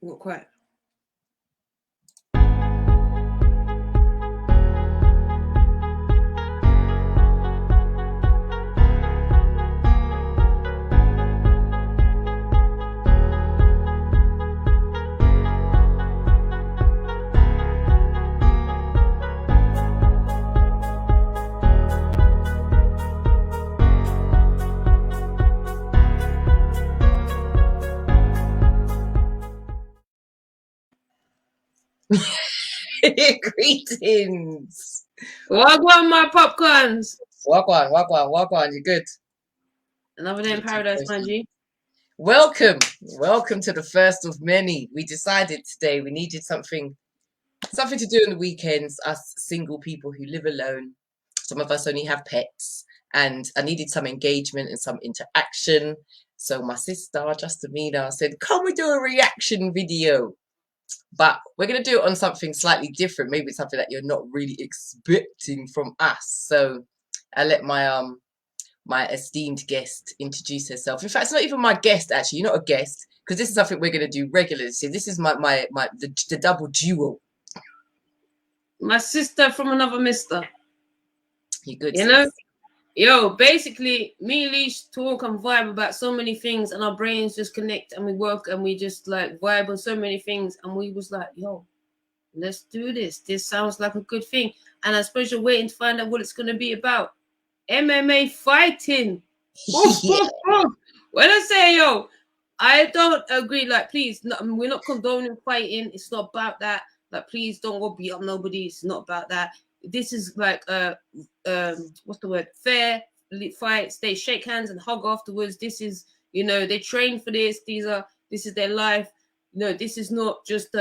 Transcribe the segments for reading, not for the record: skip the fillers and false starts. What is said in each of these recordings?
Got quiet. Greetings. Wagwan, my popcorns. Wagwan. You good? Another day in paradise, my G. Welcome to the first of many. We decided today we needed something to do on the weekends. Us single people who live alone. Some of us only have pets, and I needed some engagement and some interaction. So my sister, Justamina, said, "Can we do a reaction video?" But we're going to do it on something slightly different. Maybe it's something that you're not really expecting from us. So I let my my esteemed guest introduce herself. In fact, it's not even my guest, actually. You're not a guest, because this is something we're going to do regularly. So this is the double duo. My sister from another mister. You good, you know? Yo, basically, me and Leesh talk and vibe about so many things, and our brains just connect, and we work, and we just like vibe on so many things, and we was like, yo, let's do this. This sounds like a good thing. And I suppose you're waiting to find out what it's going to be about. MMA fighting. Yeah. When I say, yo, I don't agree. Like, please, no, we're not condoning fighting. It's not about that. Like, please don't go beat up nobody. It's not about that. This is like what's the word? Fair fights. They shake hands and hug afterwards. This is, they train for this. This is their life. This is not just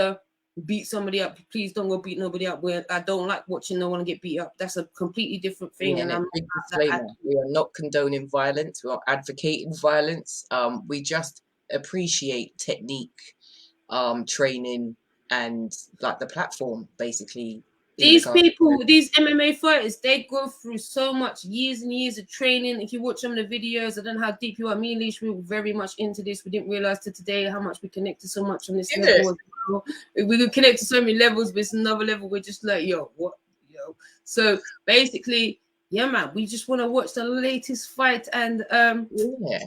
beat somebody up. Please don't go beat nobody up. I don't like watching no one get beat up. That's a completely different thing. Yeah, and I'm big disclaimer. We are not condoning violence. We're not advocating violence. We just appreciate technique, training, and like the platform, basically. These people, these MMA fighters, they go through so much years and years of training. If you watch some of the videos, I don't know how deep you are. Me and Leesh, we were very much into this. We didn't realize till today how much we connected so much on this level as well. We could connect to so many levels, but it's another level. We're just like, yo, what? Yo. So basically, yeah, man, we just want to watch the latest fight and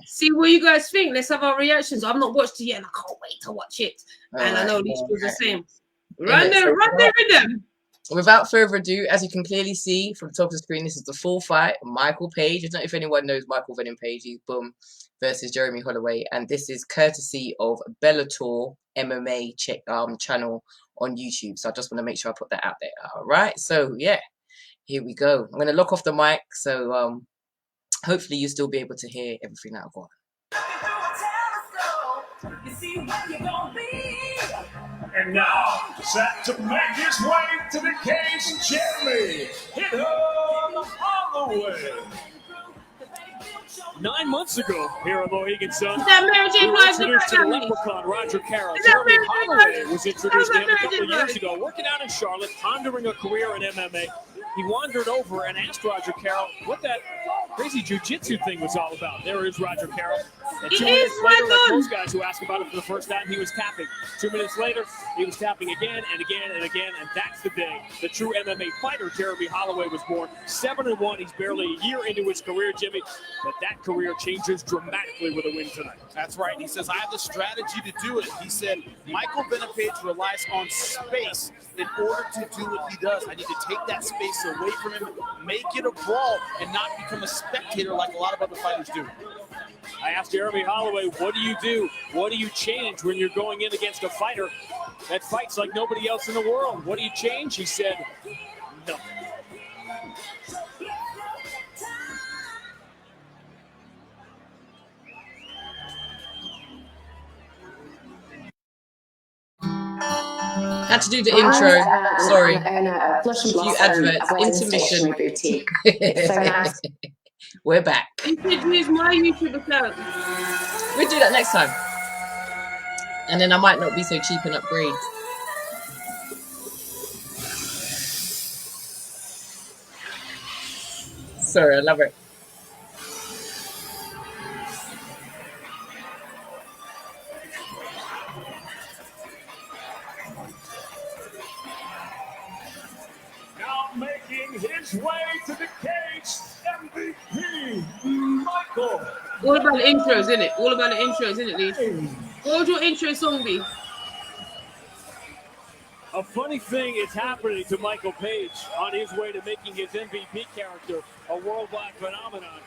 see what you guys think. Let's have our reactions. I've not watched it yet, and I can't wait to watch it. And I know Leesh was the same. Run there with them. Without further ado, as you can clearly see from the top of the screen, this is the full fight. Michael Page. I don't know if anyone knows Michael Venom Page. He's Boom versus Jeremy Holloway. And this is courtesy of Bellator MMA channel on YouTube. So I just want to make sure I put that out there. All right. So, yeah, here we go. I'm going to lock off the mic. So hopefully you'll still be able to hear everything that I've got. And now, set to make his way to the cage, Jeremy Holloway. 9 months ago, here on Mohegan Sun, we were introduced to the leprechaun, Roger Carroll. Jeremy Holloway was introduced to him a couple of years ago, working out in Charlotte, pondering a career in MMA. He wandered over and asked Roger Carroll what that crazy jiu-jitsu thing was all about. There is Roger Carroll. And 2 minutes later, like most guys who ask about it for the first time, he was tapping. 2 minutes later, he was tapping again and again and again, and that's the day the true MMA fighter, Jeremy Holloway, was born. 7-1. He's barely a year into his career, Jimmy, but that career changes dramatically with a win tonight. That's right. He says, I have the strategy to do it. He said, Michael Venom Page relies on space in order to do what he does. I need to take that space away from him, make it a brawl, and not become a spectator like a lot of other fighters do. I asked Jeremy Holloway, what do you do? What do you change when you're going in against a fighter that fights like nobody else in the world? What do you change? He said, no. Had to do the intro. Sorry. Few adverts. Intermission. Boutique. We're back. You should use my YouTube account. We'll do that next time. And then I might not be so cheap and upgrade. Sorry, I love it. way to the cage, MVP Michael. All about the intros, isn't it? All about the intros, isn't it, Leesh? What would your intro song be? A funny thing is happening to Michael Page on his way to making his MVP character a worldwide phenomenon.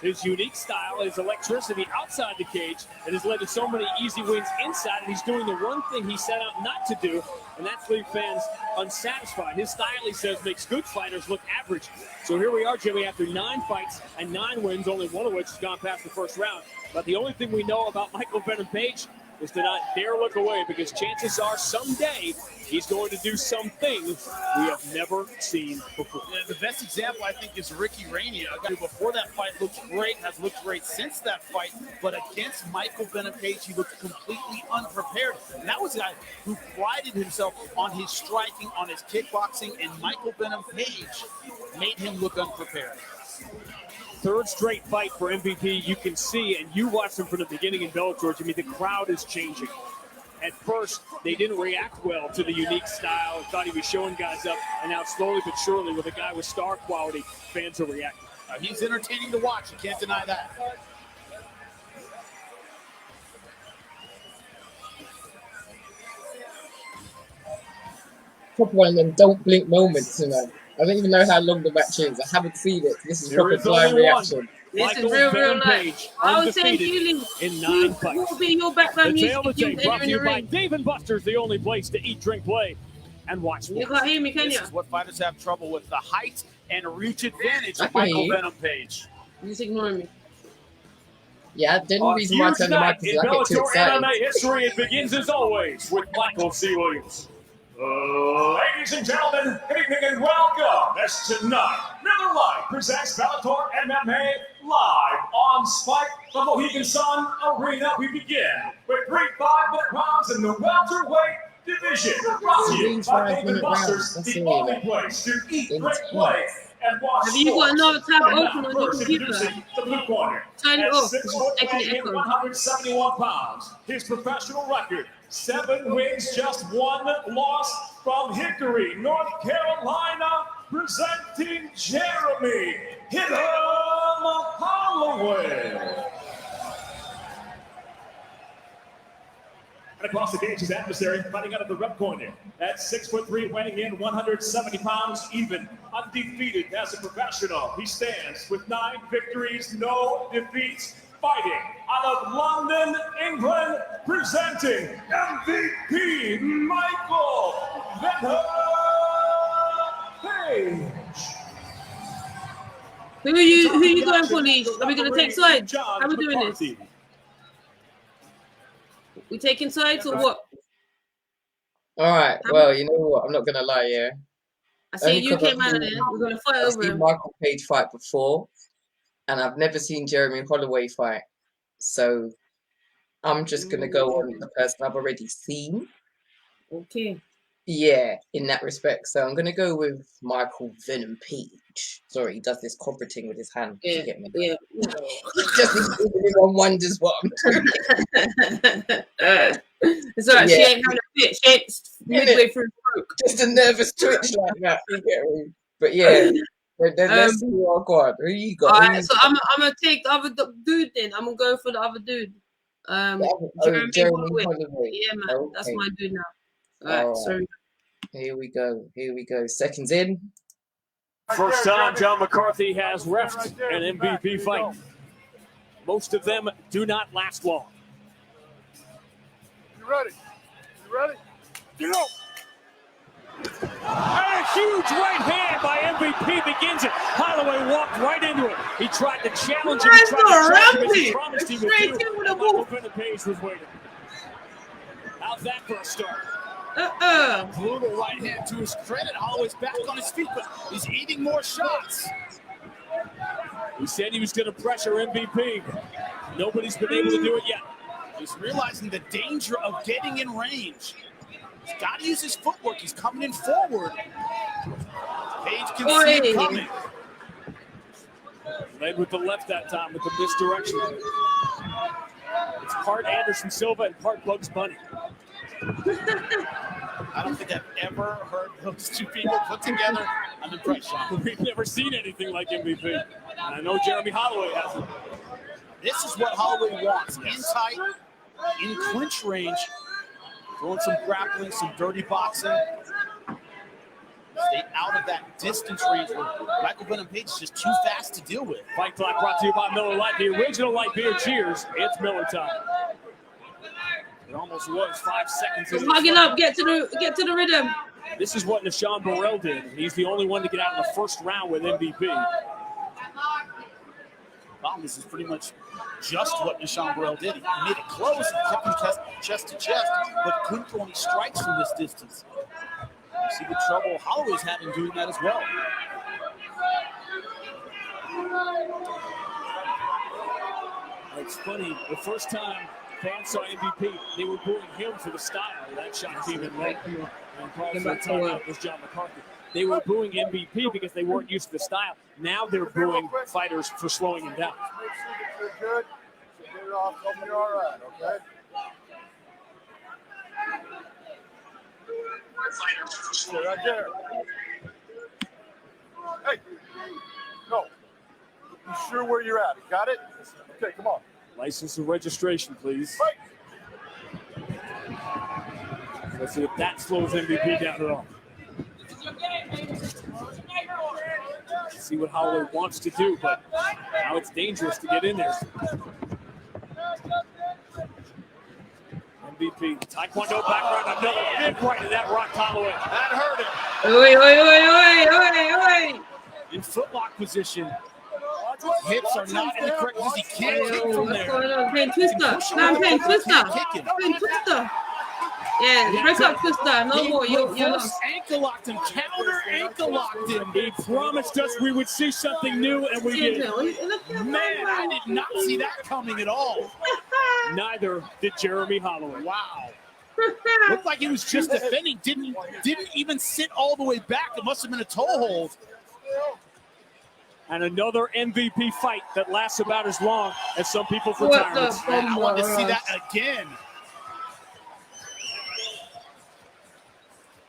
His unique style, his electricity outside the cage, it has led to so many easy wins inside, and he's doing the one thing he set out not to do, and that's leave fans unsatisfied. His style, he says, makes good fighters look average. So here we are, Jimmy, after 9 fights and 9 wins, only one of which has gone past the first round. But the only thing we know about Michael Venom Page is to not dare look away, because chances are someday he's going to do something we have never seen before. Yeah, the best example, I think, is Ricky Rainey. A guy who before that fight looked great, has looked great since that fight, but against Michael Venom Page, he looked completely unprepared. And that was a guy who prided himself on his striking, on his kickboxing, and Michael Venom Page made him look unprepared. Third straight fight for MVP. You can see, and you watched him from the beginning in Bellator, Jimmy, the crowd is changing. At first, they didn't react well to the unique style, thought he was showing guys up, and now slowly but surely, with a guy with star quality, fans are reacting. He's entertaining to watch, you can't deny that. Proper one of them don't blink moments, you know. I don't even know how long the match is. I haven't seen it. This is proper blind reaction. This is real life. I was saying to you, in 9 fights. What will be your background music if you brought enter to in you the by ring? Dave & Buster's, the only place to eat, drink, play, and watch You sports. can't hear me, can you? This is what fighters have trouble with, the height and reach advantage I of can hear Michael you. Venom Page. You're just ignoring me. Yeah, the only reason why I turn the mic is in I get too Bellator excited. MMA history, it begins as always with Michael C. Williams. Ladies and gentlemen, good evening and welcome. As tonight, Miller Lite presents Bellator MMA live on Spike, the Mohegan Sun Arena. We begin with 3 5-minute rounds in the welterweight division. Brought to you by Dave & Buster's, the only place to eat, drink, play, and watch Have you got another tab open on your first computer? introducing the blue corner. Turn it At off. 6 foot It's making weighing echo. 171 pounds. His professional record, 7 wins, just 1 loss, from Hickory, North Carolina, presenting Jeremy "Hit 'em" Holloway. And across the cage, his adversary fighting out of the red corner. At 6'3", weighing in 170 pounds, even undefeated as a professional. He stands with 9 victories, no defeats, fighting out of London, England, presenting MVP Michael Venom Page. Who are you going for, Leesh? Are we going to take sides? How are we doing this? We taking sides or what? All right. Well, you know what? I'm not gonna lie. Yeah. I see Only a UK 'cause man there. We're going to fight I've over seen him. Michael Page fight before, and I've never seen Jeremy Holloway fight. So I'm just gonna go on the person I've already seen. Okay. Yeah, in that respect. So I'm gonna go with Michael Venom Page. Sorry, he does this cooperating with his hand. Yeah. You get me? Yeah. Just in case anyone wonders what I'm doing. It's alright. Yeah. She ain't having a fit. She ain't midway through broke. Just a nervous twitch like that. You get me? But yeah, let's see who I got. Who you got? Who Alright, you so got? I'm gonna take the other dude then. I'm gonna go for the other dude. Jeremy Holloway. Holloway. Yeah, man. That's Okay. my dude now. Alright, Alright. sorry. Here we go. Here we go. Seconds in. First time John McCarthy has refed an MVP fight. Most of them do not last long. You ready? You ready? Get up! And a huge right hand by MVP begins it. Holloway walked right into it. He tried to challenge him. He Man's tried to so trap him as he rampy. promised he would Straight do. in with a And Michael wolf. Venom Page was waiting. How's that for a start? Brutal right hand to his credit. Holloway's back on his feet, but he's eating more shots. He said he was going to pressure MVP. Nobody's been able to do it yet. He's realizing the danger of getting in range. He's got to use his footwork. He's coming in forward. Page can see him coming. Led with the left that time with the misdirection. It's part Anderson Silva and part Bugs Bunny. I don't think I've ever heard those two people put together. I'm impressed, Sean. We've never seen anything like MVP. And I know Jeremy Holloway hasn't. This is what Holloway wants. In tight, in clinch range, throwing some grappling, some dirty boxing. Stay out of that distance range where Michael Venom Page is just too fast to deal with. Fight Clock brought to you by Miller Lite, the original light beer. Cheers. It's Miller time. It almost was 5 seconds. Hug it up. Get to the rhythm. This is what Nishan Burrell did. He's the only one to get out in the first round with MVP. This is pretty much just what Nishan Burrell did. He made it close and kept him chest to chest, but couldn't throw any strikes from this distance. You see the trouble Holloway's having doing that as well. It's funny, the first time fans saw MVP, they were booing him for the style. That shot came in late. And called for the timeout was John McCarthy. They were booing MVP because they weren't used to the style. Now they're booing fighters for slowing him down. Make sure that you're good. So get it off. Tell me you're all right, okay? Stay right there. Hey, no. You sure where you're at? Got it? Okay, come on. License and registration, please. Right. Let's see if that slows MVP down at all. See what Holloway wants to do, but now it's dangerous to get in there. MVP, Taekwondo background, another big right to that rock Holloway. That hurt him. Oi, oi, oi, oi, oi, oi. In footlock position. Hips are not in the correct position. He can't kick from there. I'm playing Twister. No, I'm playing Twister. I'm playing Twister. Yeah, break up Twister. No more. You're lost. Ankle locked him. Counter ankle locked him. He promised us we would see something new, and we did. Man, I did not see that coming at all. Neither did Jeremy Holloway. Wow. Looked like he was just defending. Didn't even sit all the way back. It must have been a toe hold. And another MVP fight that lasts about as long as some people's retirements. I want to see that again.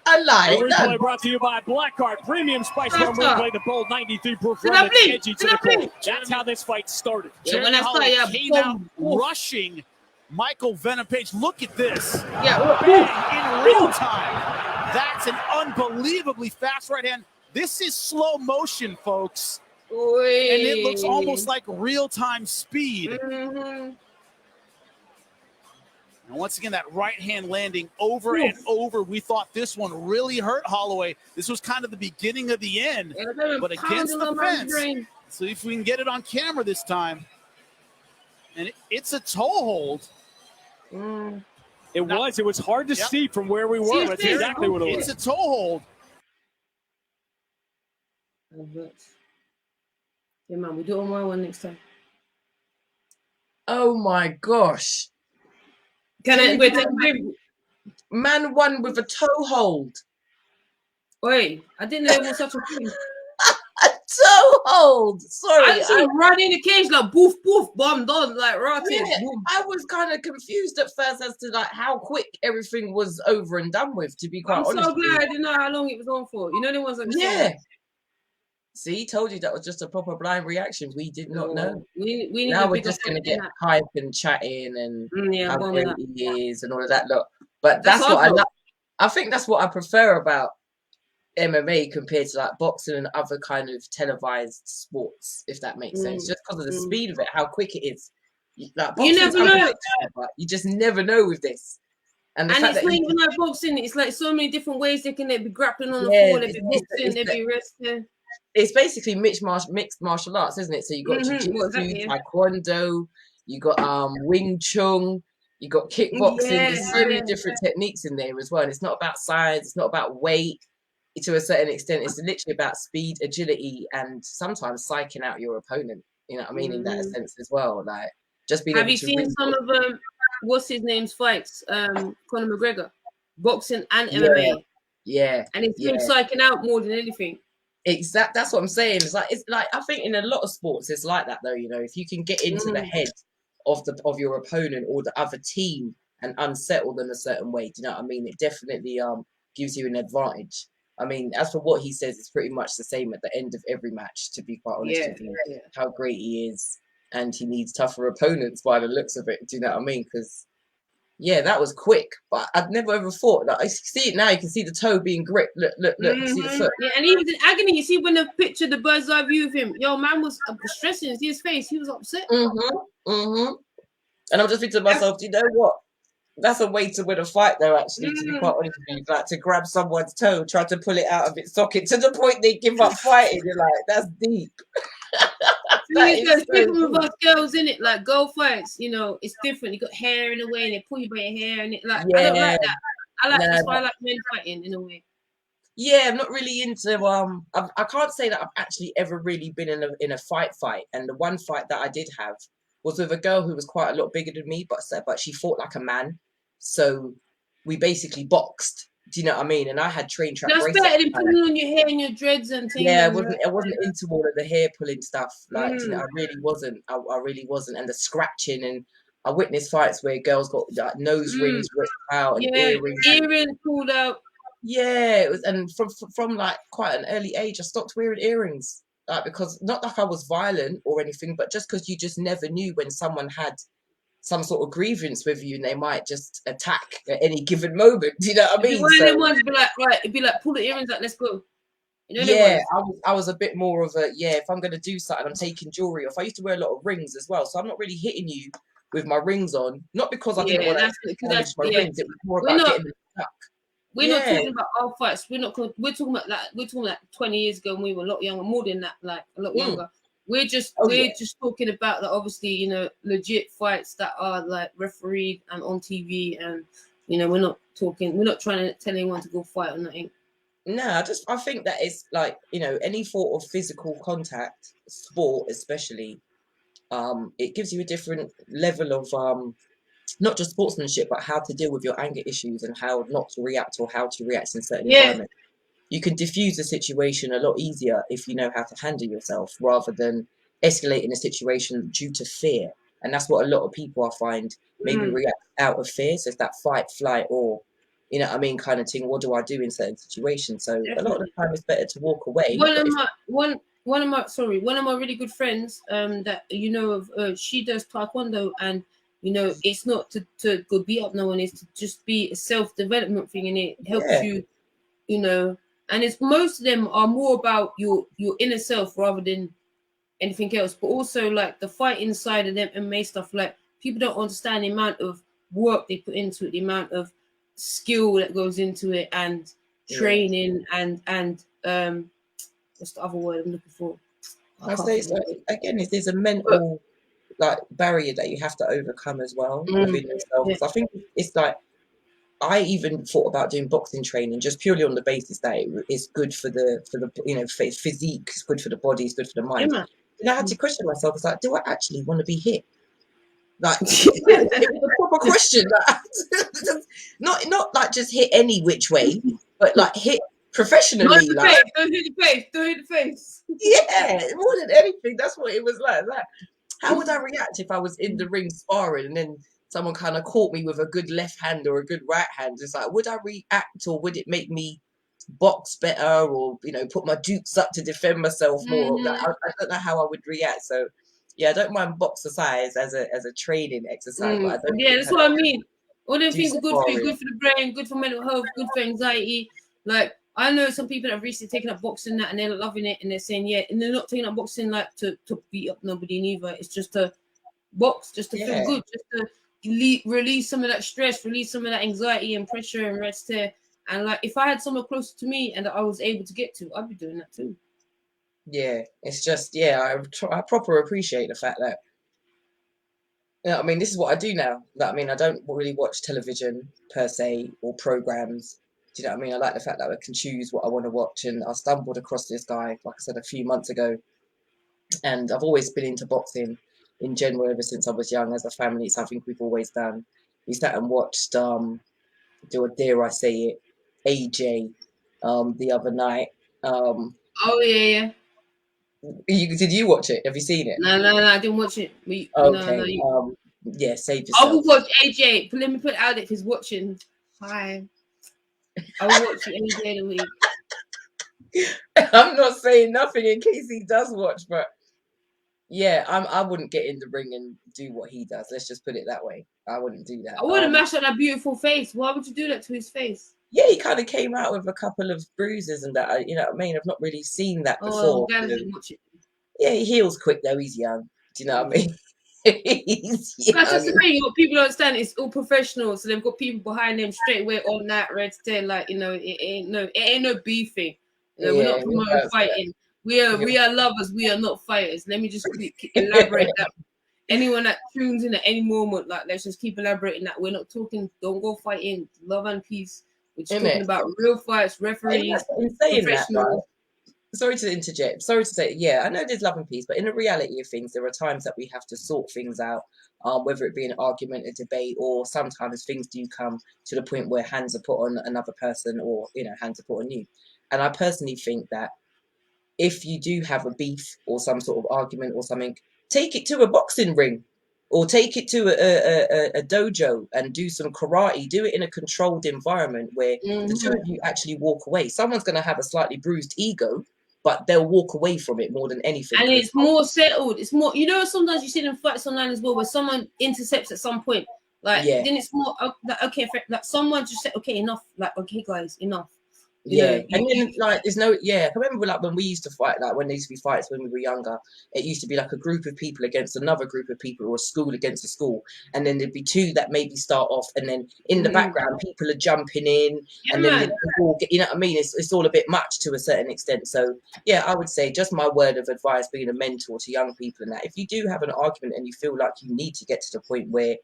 I like Replay that. brought to you by Blackheart Premium Spice Rum Replay, the bold 93 proof rum Did I that's bleed? edgy to Did I the core. bleed? That's how this fight started. Yeah, when Jeremy I Holloway start, came out rushing Michael Venom Page. Look at this. Yeah. Bang, in real time. That's an unbelievably fast right hand. This is slow motion, folks. And it looks almost like real-time speed. Mm-hmm. And once again, that right hand landing over and over. We thought this one really hurt Holloway. This was kind of the beginning of the end, but against the fence. So if we can get it on camera this time. And it's a toe hold. It was hard to see from where we were. That's exactly what it was. It's a toe hold. Yeah, man, we do it on my one next time. Oh my gosh. Man won with a toe hold. Wait, I didn't know it was such a thing. A toe hold. Sorry. I just run in the cage like boof, boof, bomb done, like rotted. Yeah, I was kind of confused at first as to like how quick everything was over and done with, to be quite honest. I'm so glad I didn't know how long it was on for. You know the ones like yeah. See, told you that was just a proper blind reaction. We did not know. We need now we're just going to get hype and chatting and how great he is and all of that. Look, but that's what I love. I think that's what I prefer about MMA compared to like boxing and other kind of televised sports, if that makes sense. Just because of the speed of it, how quick it is. Like, you never know. But you just never know with this. And it's not even like boxing. It's like so many different ways they can be grappling on the floor, they be boxing, they be wrestling. It's basically mixed martial arts, isn't it? So you got jiu-jitsu, taekwondo, you got Wing Chun, you got kickboxing. There's so many different techniques in there as well. And it's not about size, it's not about weight. To a certain extent, it's literally about speed, agility, and sometimes psyching out your opponent. You know what I mean? In that sense as well. Like just being. Have you seen some of what's his name's fights? Conor McGregor, boxing and MMA. Yeah. And it's him psyching out more than anything. Exactly. That's what I'm saying. It's like I think in a lot of sports it's like that though. You know, if you can get into the head of your opponent or the other team and unsettle them a certain way, do you know what I mean? It definitely gives you an advantage. I mean, as for what he says, it's pretty much the same at the end of every match, to be quite honest with you. Yeah. How great he is, and he needs tougher opponents by the looks of it. Do you know what I mean? Because, yeah, that was quick, but I'd never ever thought that. I see it now. You can see the toe being gripped. Look, you see the foot. Yeah, and he was in agony. You see when the picture, the bird's eye view of him, yo, man was stressing. See his face. He was upset. And I'm just thinking to myself, do you know what? That's a way to win a fight, though, actually, to be quite honest with you. Like, to grab someone's toe, try to pull it out of its socket to the point they give up fighting. You're like, that's deep. People with us girls, in it, like girl fights, you know, it's different. You got hair in a way, and they pull you by your hair, and it like I don't like that. That's why I like men fighting in a way. Yeah, I'm not really into I can't say that I've actually ever really been in a fight. And the one fight that I did have was with a girl who was quite a lot bigger than me, but she fought like a man. So we basically boxed. Do you know what I mean? And I had train track. That's better than putting on your hair and your dreads and things. Yeah, I wasn't into all of the hair pulling stuff. Like, you know, I really wasn't. I really wasn't. And the scratching, and I witnessed fights where girls got like, nose rings ripped out and earrings pulled out. Yeah, it was, and from like quite an early age, I stopped wearing earrings. Like, because not like I was violent or anything, but just because you just never knew when someone had some sort of grievance with you, and they might just attack at any given moment. Do you know what I mean? One of them ones be like, right, it'd be like, pull the earrings out, let's go. You know, yeah, I was a bit more of a, if I'm gonna do something, I'm taking jewelry off. I used to wear a lot of rings as well, so I'm not really hitting you with my rings on. Not because I didn't want to damage my rings. It was more about getting them stuck. We're not talking about our fights. We're talking about 20 years ago when we were a lot younger, more than that, like a lot younger. We're just talking about that, obviously, you know, legit fights that are like refereed and on TV, and you know, we're not trying to tell anyone to go fight or nothing. No, I think that it's like, you know, any sort of physical contact, sport especially, it gives you a different level of not just sportsmanship, but how to deal with your anger issues and how not to react or how to react in certain environments. You can diffuse a situation a lot easier if you know how to handle yourself, rather than escalating a situation due to fear. And that's what a lot of people I find maybe react out of fear. So it's that fight, flight, or, you know what I mean, kind of thing. What do I do in certain situations? So a lot of the time it's better to walk away. One of my really good friends that you know of, she does taekwondo, and you know, it's not to go beat up no one, it's to just be a self-development thing, and it helps you, you know, and it's most of them are more about your inner self rather than anything else. But also like the fight inside of them MMA stuff, like people don't understand the amount of work they put into it, the amount of skill that goes into it, and training and what's the other word I'm looking for? I say again, there's a mental like barrier that you have to overcome as well within yourself. Because I think it's like, I even thought about doing boxing training just purely on the basis that it's good for the you know, physique, it's good for the body, it's good for the mind. And I had to question myself. It's like, do I actually want to be hit? Like, it was a proper question. Like, not like just hit any which way, but like hit professionally. Like, don't hit the face. Yeah, more than anything, that's what it was like. How would I react if I was in the ring sparring and then someone kind of caught me with a good left hand or a good right hand? It's like, would I react, or would it make me box better, or, you know, put my dukes up to defend myself more? Like, I don't know how I would react. So yeah, I don't mind boxercise as a training exercise. But I don't that's what I mean. All them things are good for you, good for the brain, good for mental health, good for anxiety. Like, I know some people that have recently taken up boxing and they're loving it, and they're saying, and they're not taking up boxing like to beat up nobody neither. It's just to box, just to feel good, just to release some of that stress, release some of that anxiety and pressure and rest there. And like, if I had someone closer to me and that I was able to get to, I'd be doing that too. Yeah, it's just, I proper appreciate the fact that, you know, I mean, this is what I do now. I mean, I don't really watch television per se or programs. Do you know what I mean? I like the fact that I can choose what I want to watch. And I stumbled across this guy, like I said, a few months ago. And I've always been into boxing in general ever since I was young. As a family, it's something we've always done. We sat and watched, dare I say it, AJ the other night. Oh, yeah. Did you watch it? Have you seen it? No, I didn't watch it. Okay. Save yourself. I will watch AJ. Let me put it out if he's watching. Hi. I will watch it any day of the week. I'm not saying nothing in case he does watch, but yeah, I wouldn't get in the ring and do what he does. Let's just put it that way. I wouldn't do that. I wouldn't mash up that beautiful face. Why would you do that to his face? Yeah, he kind of came out with a couple of bruises and that. You know what I mean? I've not really seen that before. Yeah, he heals quick though. He's young. Do you know what I mean? He's young. That's just the thing. What people don't understand, it's all professional, so they've got people behind them straight away on that red stand. Like, you know, it ain't no beefing. You know, we're not promoting fighting. We are lovers. We are not fighters. Let me just elaborate that. Anyone that tunes in at any moment, like, let's just keep elaborating that we're not talking. Don't go fighting. Love and peace. We're just talking about real fights, referees, professionals. Sorry to interject. Sorry to say, yeah, I know there's love and peace, but in the reality of things, there are times that we have to sort things out, whether it be an argument, a debate, or sometimes things do come to the point where hands are put on another person, or, you know, hands are put on you. And I personally think that if you do have a beef or some sort of argument or something, take it to a boxing ring or take it to a dojo and do some karate. Do it in a controlled environment where the two of you actually walk away. Someone's going to have a slightly bruised ego, but they'll walk away from it more than anything. And it's more settled. It's more, you know, sometimes you see them fights online as well where someone intercepts at some point. Like, then it's more, like, okay, like someone just said, okay, enough. Like, okay, guys, enough. You know, and then, like, there's no, I remember, like, when we used to fight, like, when there used to be fights when we were younger, it used to be like a group of people against another group of people, or a school against a school, and then there'd be two that maybe start off, and then in the background people are jumping in, and then you know what I mean, it's all a bit much to a certain extent. So yeah, I would say, just my word of advice, being a mentor to young people, and that if you do have an argument and you feel like you need to get to the point where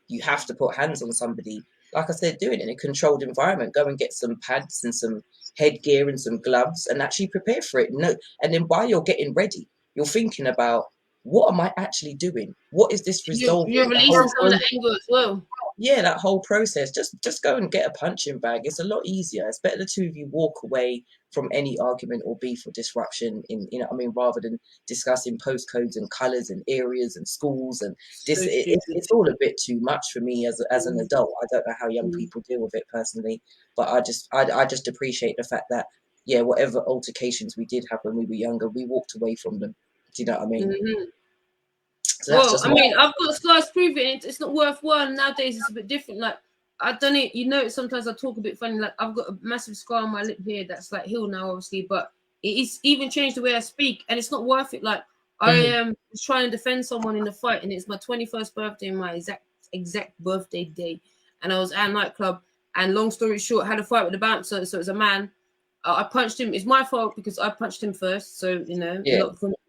you have to put hands on somebody, like I said, do it in a controlled environment. Go and get some pads and some headgear and some gloves and actually prepare for it. No, and then while you're getting ready, you're thinking about, what am I actually doing? What is this resolving? You're releasing some of the anger as well. Yeah, that whole process. Just go and get a punching bag. It's a lot easier. It's better the two of you walk away from any argument or beef or disruption in, you know what I mean, rather than discussing postcodes and colours and areas and schools and this. It's all a bit too much for me as an adult. I don't know how young people deal with it personally, but I just appreciate the fact that, yeah, whatever altercations we did have when we were younger, we walked away from them. Do you know what I mean? So well, I mean, I've got scars proving it. It's not worthwhile. Nowadays, it's a bit different. Like, I've done it. You know, sometimes I talk a bit funny. Like, I've got a massive scar on my lip here that's like healed now, obviously. But it's even changed the way I speak, and it's not worth it. Like, I was trying to defend someone in the fight, and it's my 21st birthday, my exact birthday day, and I was at a nightclub. And long story short, I had a fight with the bouncer. So it was a man. I punched him. It's my fault because I punched him first. So, you know,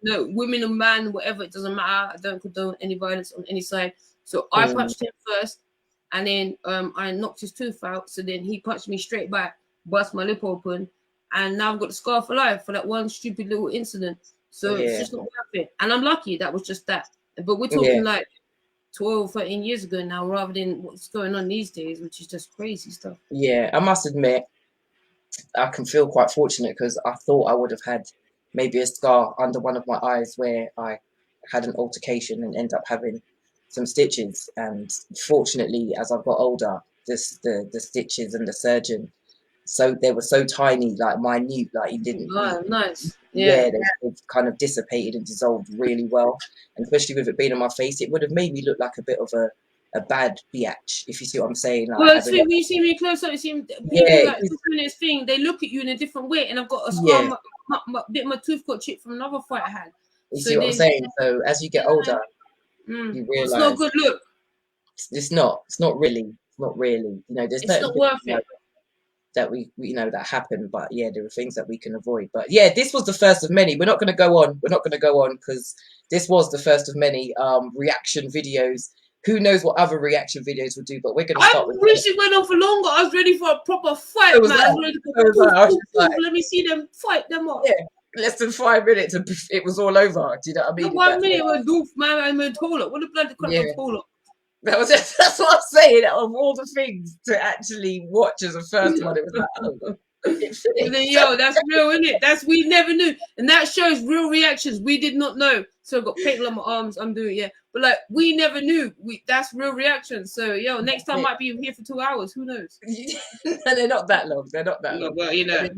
no, women or man, whatever, it doesn't matter. I don't condone any violence on any side. So I punched him first, and then I knocked his tooth out. So then he punched me straight back, bust my lip open, and now I've got the scar for life for that one stupid little incident. So it's just not worth it. And I'm lucky that was just that. But we're talking like 12, 13 years ago now, rather than what's going on these days, which is just crazy stuff. Yeah, I must admit, I can feel quite fortunate because I thought I would have had maybe a scar under one of my eyes where I had an altercation and ended up having some stitches. And fortunately, as I've got older, the stitches and the surgeon, so they were so tiny, like minute, like he didn't. Nice. Yeah, they've kind of dissipated and dissolved really well. And especially with it being on my face, it would have made me look like a bit of a bad biatch, if you see what I'm saying. Like, well, when you see me close up, you see people like doing this thing, they look at you in a different way. And I've got a scar, my tooth got chipped from another fight I had. You see what I'm saying? So as you get older, you realise it's not a good look. It's not really. You know, there's it's not worth it. That we you know that happen, but yeah, there are things that we can avoid. But yeah, this was the first of many. We're not going to go on because this was the first of many reaction videos. Who knows what other reaction videos we'll do, but we're going to start with. I wish it went on for longer. I was ready for a proper fight, man. I was ready let me see them fight them up. Yeah, less than 5 minutes and it was all over. Do you know what I mean? 1 minute was doof, man. I'm a toilet. What a bloody crap toilet. That's what I'm saying. Out of all the things to actually watch as a first one, it was like, It And then, finished. yo, that's real, isn't it? We never knew. And that shows real reactions. We did not know. So I've got paint on my arms. I'm doing it, yeah. But like, we never knew. That's real reactions. So, yo, next time might be here for 2 hours. Who knows? No, they're not that long. They're not that long. Well, you know.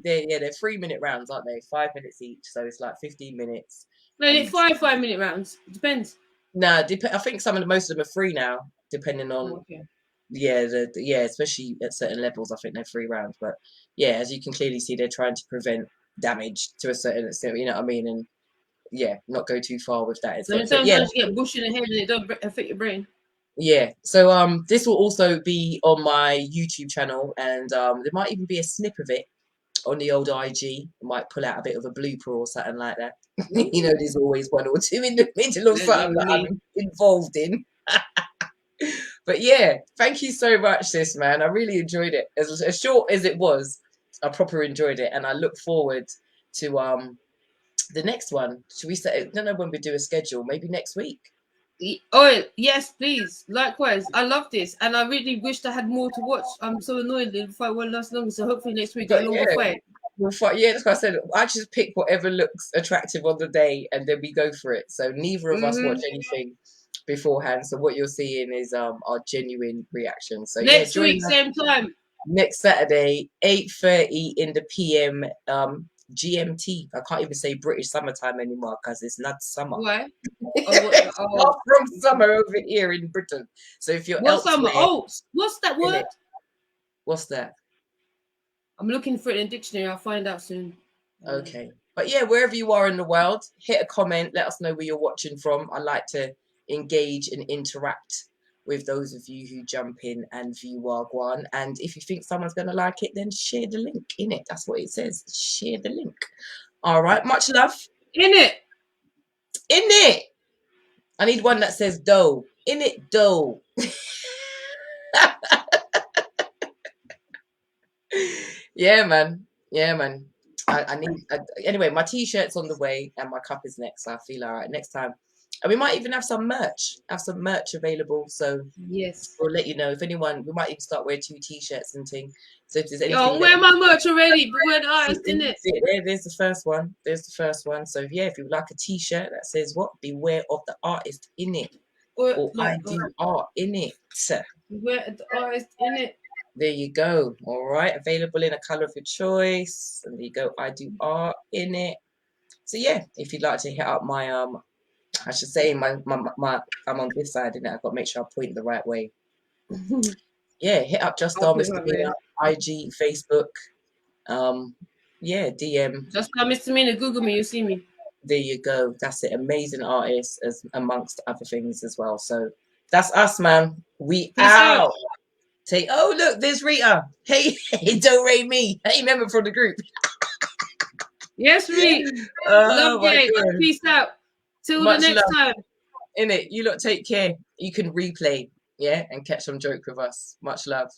They're 3-minute rounds, aren't they? 5 minutes each. So it's like 15 minutes. No, they're 5-minute rounds. It depends. No, I think most of them are free now, depending on. Okay. Yeah, especially at certain levels, I think they're 3 rounds. But yeah, as you can clearly see, they're trying to prevent damage to a certain extent. You know what I mean? And yeah, not go too far with that. So sometimes you get bush in the head and it don't affect your brain. Yeah. So this will also be on my YouTube channel, and there might even be a snip of it on the old IG. I might pull out a bit of a blooper or something like that. You know, there's always 1 or 2 in the middle of something that I'm involved in. But yeah, thank you so much, sis, man. I really enjoyed it. As short as it was, I proper enjoyed it, and I look forward to the next one. Should we say? I don't know when we do a schedule. Maybe next week. Oh yes, please. Likewise, I love this, and I really wished I had more to watch. I'm so annoyed the fight won't last longer. So hopefully next week a longer fight. We'll fight. Yeah, that's what I said. I just pick whatever looks attractive on the day, and then we go for it. So neither of us watch anything beforehand. So what you're seeing is our genuine reaction. So next week, same time. Next Saturday, 8:30 in the PM. GMT. I can't even say British summertime anymore because it's not summer. Why? It's far from summer over here in Britain. So if you're summer? Oh, what's that word? What's that? I'm looking for it in the dictionary. I'll find out soon. Okay. But yeah, wherever you are in the world, hit a comment. Let us know where you're watching from. I like to engage and interact with those of you who jump in and view Wagwan. And if you think someone's going to like it, then share the link. In it. That's what it says. Share the link. All right. Much love. In it. I need one that says dough. In it, dough. Yeah, man. I need. Anyway, my t-shirt's on the way and my cup is next. So I feel all right. Next time. And we might even have some merch. Available. So yes, we'll let you know if anyone. We might even start wearing 2 t-shirts and things. So if there's anything. Yo, wear my merch already. But we're the artist, in it. There's the first one. So yeah, if you would like a t-shirt that says what? Beware of the artist in it. Or I do art in it. Beware of the artist in it. There you go. All right. Available in a color of your choice. And there you go. I do art in it. So yeah, if you'd like to hit up my I should say my I'm on this side, innit? I've got to make sure I point the right way. Yeah, hit up Justar Misdemeanor, IG, Facebook. Yeah, DM. Justar Misdemeanor, Google me, you'll see me. There you go. That's it. Amazing artist as amongst other things as well. So that's us, man. We out. Oh look, there's Rita. Hey, don't rate me. Hey, member from the group. Yes, Rita. Love you. Peace out. Till the next time. In it, you lot take care. You can replay, yeah, and catch some joke with us. Much love.